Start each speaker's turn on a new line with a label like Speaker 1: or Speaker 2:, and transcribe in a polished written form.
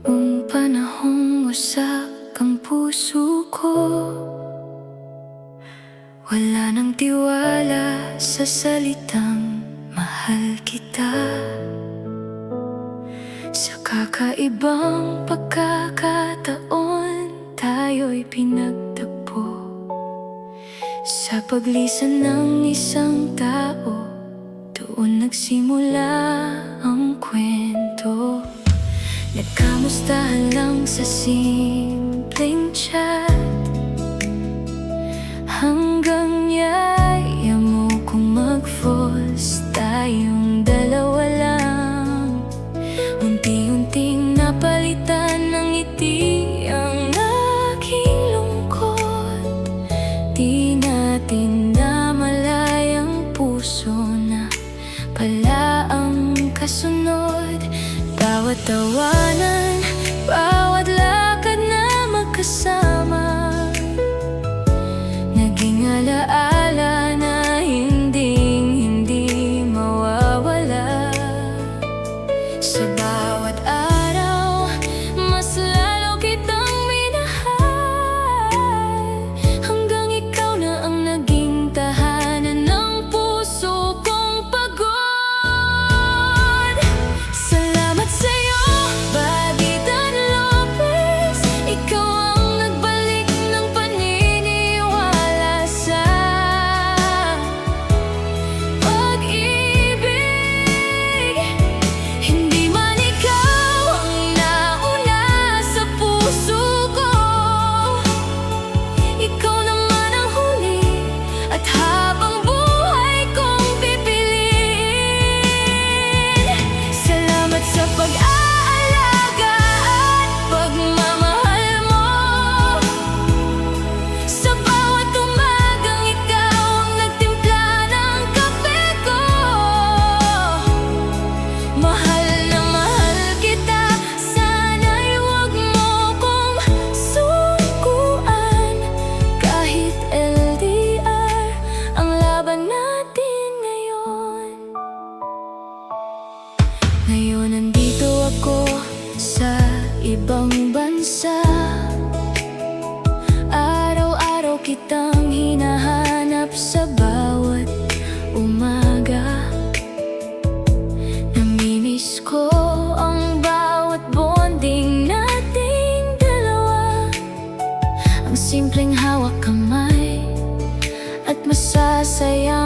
Speaker 1: Noong panahong wasak ang puso ko, wala nang tiwala sa salitang mahal kita. Sa kakaibang pagkakataon, tayo'y pinagtagpo. Sa paglisan ng isang tao, doon nagsimula ang kwento. Nagkamustahan lang sa simpleng chat, hanggang niyaya mo kung mag-falls tayong dalawa lang. Unti-unting napalitan ng ngiti ang aking lungkot. Di natin namalayang puso na pala ang kasunod. Bawat tawanan, bawat lakad na magkasama, naging alaala na hindi mawawala. Sa bawat araw, mas lalo kitang minahal, hanggang ikaw na ang naging tahanan ng puso kong pagod. Salamat sa'yo, Bagitan Lopez. Ikaw ang nagbalik ng paniniwala sa pag-ibig. Hindi man ikaw ang nauna sa puso ko, ikaw naman ang huli, at habang buhay kong pipiliin. Salamat sa pag-aalaga at pagmamahal mo. Sa bawat umagang ikaw ang nagtimpla ng kape ko. Mahal na mahal kita, sana'y huwag mo kong sukuan. Kahit LDR ang laban natin ngayon. Ngayon nandito ako sa ibang bansa. Araw-araw kitang hinahanap sa bawat umaga. Namimiss ko ang bawat bonding nating dalawa. Ang simpleng hawak kamay at masasayang